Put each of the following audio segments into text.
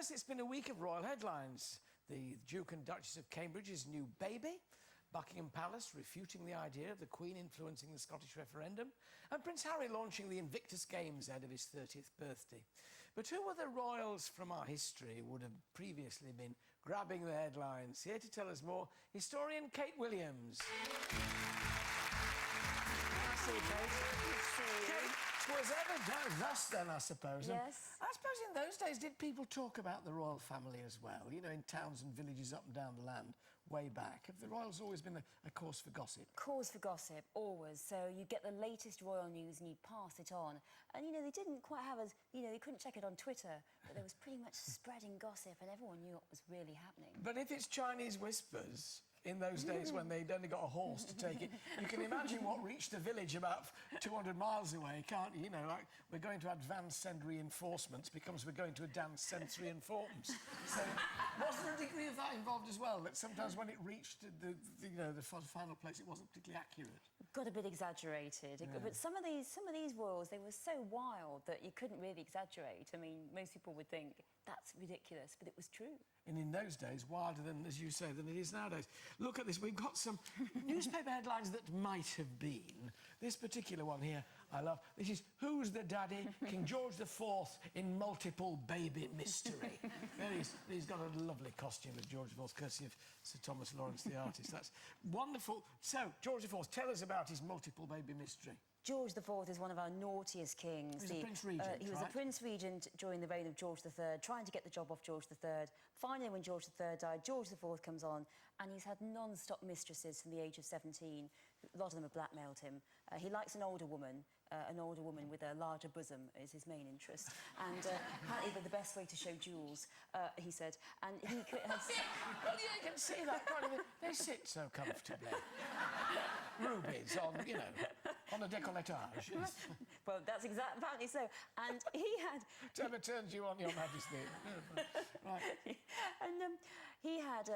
First, it's been a week of royal headlines. The Duke and Duchess of Cambridge's new baby, Buckingham Palace refuting the idea of the Queen influencing the Scottish referendum, and Prince Harry launching the Invictus Games ahead of his 30th birthday. But who other royals from our history would have previously been grabbing the headlines? Here to tell us more, historian Kate Williams. Kate, 'twas ever thus then, I suppose. Yes. And I suppose in those days, did people talk about the royal family as well? You know, in towns and villages up and down the land, way back. Have the royals always been a cause for gossip? Cause for gossip, always. So you get the latest royal news and you pass it on. And, you know, they didn't quite have as... You know, they couldn't check it on Twitter, but there was pretty much spreading gossip and everyone knew what was really happening. But if it's Chinese whispers... in those days when they'd only got a horse to take it, you can imagine what reached the village about 200 miles away, can't you? You know, like, we're going to advance send reinforcements becomes we're going to advance send reinforcements. So, wasn't a degree of that involved as well, that sometimes when it reached the final place, it wasn't particularly accurate? Got a bit exaggerated. Yeah. But some of these royals, they were so wild that you couldn't really exaggerate. I mean, most people would think, that's ridiculous, but it was true. And in those days, wilder than, as you say, than it is nowadays. Look at this, we've got some newspaper headlines that might have been. This particular one here, I love. This is, Who's the Daddy? King George IV in multiple baby mystery. He's got a lovely costume of George IV, courtesy of Sir Thomas Lawrence, the artist. That's wonderful. So, George IV, tell us about his multiple baby mystery. George IV is one of our naughtiest kings. He was a Prince Regent, He was a Prince Regent during the reign of George III, trying to get the job off George III. Finally, when George III died, George IV comes on, and he's had non-stop mistresses from the age of 17. A lot of them have blackmailed him. He likes an older woman with a larger bosom is his main interest. And apparently the best way to show jewels, he said. And he has... Well, yeah, you can see that, can't you? They sit so comfortably. Rubies on, you know... on a décolletage. Well, that's apparently so. And he had... Whatever turns you on, Your Majesty. Right. And he had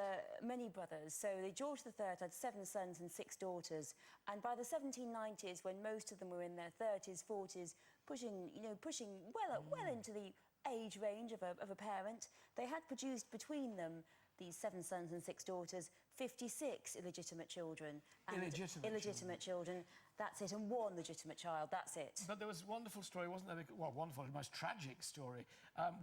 many brothers. So George III had 7 sons and 6 daughters. And by the 1790s, when most of them were in their 30s, 40s, pushing well into the age range of a parent, they had produced between them, these 7 sons and 6 daughters, 56 illegitimate children. And illegitimate children, that's it, and 1 legitimate child, that's it. But there was a wonderful story, wasn't there? Well, wonderful, the most tragic story.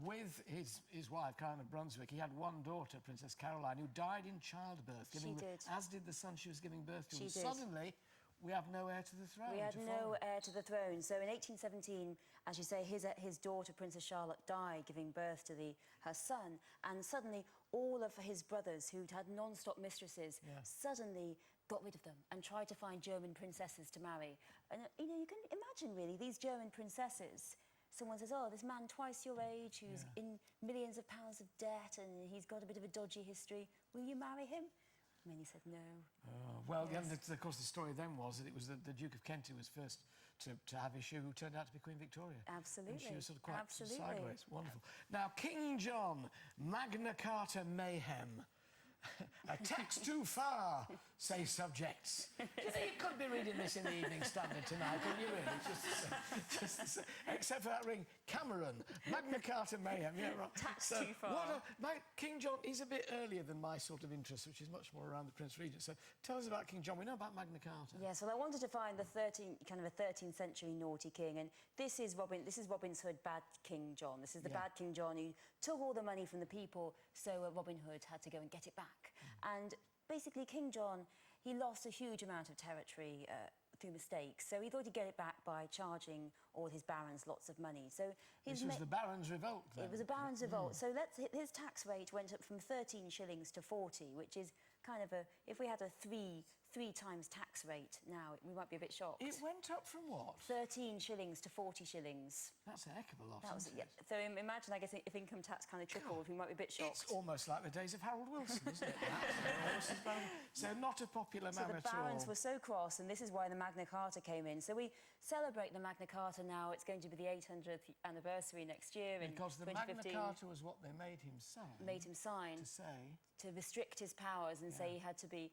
With his wife, Caroline of Brunswick, he had 1 daughter, Princess Caroline, who died in childbirth. She did. As did the son she was giving birth to. She and did. Suddenly, we have no heir to the throne. We had no heir to the throne. So in 1817, as you say, his daughter, Princess Charlotte, died, giving birth to her son. And suddenly, all of his brothers, who'd had non-stop mistresses, suddenly got rid of them and tried to find German princesses to marry. And, you know, you can imagine, really, these German princesses. Someone says, oh, this man twice your age, who's in millions of pounds of debt, and he's got a bit of a dodgy history. Will you marry him? And then he said no. Oh, well, yes. Of course, the story then was that it was the Duke of Kent who was first to have issue, who turned out to be Queen Victoria. Absolutely. And she was sort of quite sideways. Wonderful. Now, King John, Magna Carta mayhem. A tax too far, say subjects. Do you think you could be reading this in the Evening Standard tonight, couldn't you really? Except for that ring, Cameron, Magna Carta mayhem. Yeah, right. Tax too far. King John is a bit earlier than my sort of interest, which is much more around the Prince Regent. So tell us about King John. We know about Magna Carta. Yes, well, I wanted to find the 13th century naughty king, and this is Robin Hood, bad King John. This is the bad King John who took all the money from the people, so Robin Hood had to go and get it back. And basically, King John, he lost a huge amount of territory through mistakes, so he thought he'd get it back by charging all his barons lots of money. So this was the Barons' Revolt, then? It was a Barons' Revolt. So his tax rate went up from 13 shillings to 40, which is kind of a... If we had a three times tax rate now, we might be a bit shocked. It went up from what? 13 shillings to 40 shillings. That's a heck of a lot, isn't it? So imagine, I guess, if income tax kind of tripled, we might be a bit shocked. It's almost like the days of Harold Wilson, isn't it? So not a popular man at all. So the barons were so cross, and this is why the Magna Carta came in. So we celebrate the Magna Carta now. It's going to be the 800th anniversary next year in 2015. Because the Magna Carta was what they made him sign. Made him sign. To say... To restrict his powers and say he had to be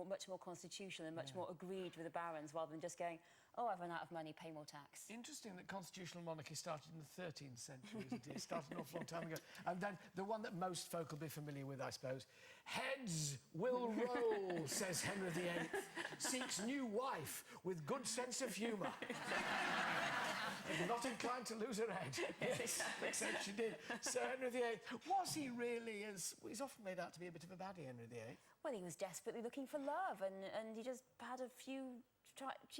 much more constitutional and much more agreed with the barons, rather than just going, oh, I've run out of money, pay more tax. Interesting that constitutional monarchy started in the 13th century, isn't it? It started an awful long time ago. And then the one that most folk will be familiar with, I suppose. Heads will roll, says Henry VIII. Seeks new wife with good sense of humour. Not inclined to lose her head. Yes, except she did. Sir Henry VIII, was he really as... He's often made out to be a bit of a baddie, Henry VIII. Well, he was desperately looking for love, and he just had a few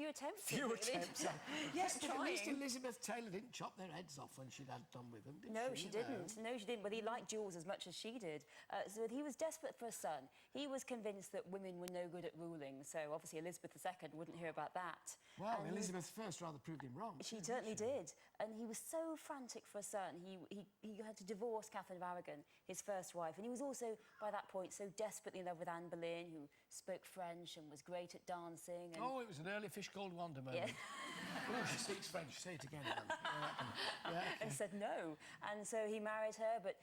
attempts. Few attempts. Yes, but at least trying. Elizabeth Taylor didn't chop their heads off when she'd had done with them, did No, she? she didn't. No, she didn't. But he liked Jules as much as she did. So he was desperate for a son. He was convinced that women were no good at ruling. So obviously Elizabeth II wouldn't hear about that. Well, Elizabeth I rather proved him wrong. She certainly did. And he was so frantic for a son. He had to divorce Catherine of Aragon, his first wife. And he was also, by that point, so desperately in love with Anne Boleyn, who spoke French and was great at dancing. And... Oh, it was an early fish called Wonder moment. Yeah. Oh, she speaks French. Say it again, Anne. Yeah, okay. And said no. And so he married her, but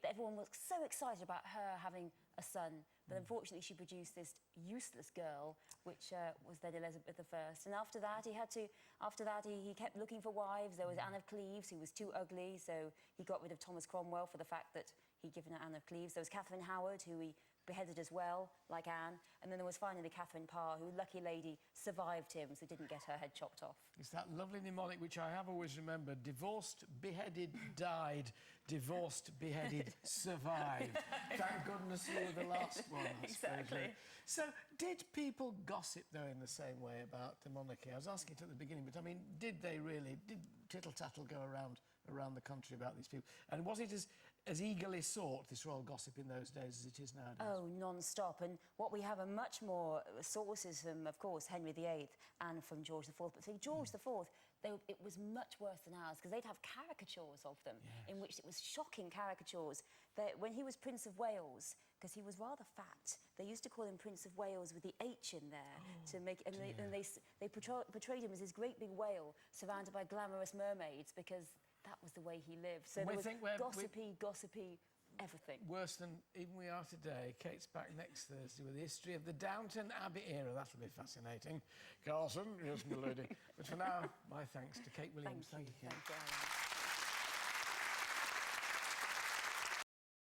everyone was so excited about her having a son. But unfortunately, she produced this useless girl, which was then Elizabeth I. And after that, he kept looking for wives. There was Anne of Cleves, who was too ugly, so he got rid of Thomas Cromwell for the fact that he'd given her Anne of Cleves. There was Catherine Howard, who he beheaded as well, like Anne. And then there was finally Catherine Parr, who, lucky lady, survived him, so didn't get her head chopped off. It's that lovely mnemonic which I have always remembered. Divorced, beheaded, died. Divorced, beheaded, survived. Thank goodness you were the last one, I suppose. Exactly. So, did people gossip, though, in the same way about the monarchy? I was asking it at the beginning, but, I mean, did they really? Did tittle-tattle go around the country about these people? And was it as eagerly sought, this royal gossip, in those days as it is nowadays? Oh, non-stop. And what we have are much more sources from, of course, Henry VIII and from George IV. But for George IV, it was much worse than ours, because they'd have caricatures of them, in which it was shocking caricatures. When he was Prince of Wales, because he was rather fat, they used to call him Prince of Wales with the H in there to make. And they portrayed him as this great big whale surrounded by glamorous mermaids, because that was the way he lived. So there was gossipy, everything. Worse than even we are today. Kate's back next Thursday with the history of the Downton Abbey era. That'll be fascinating. Carson, yes, my lady. But for now, my thanks to Kate Williams. Thank you. Kate. Thank you.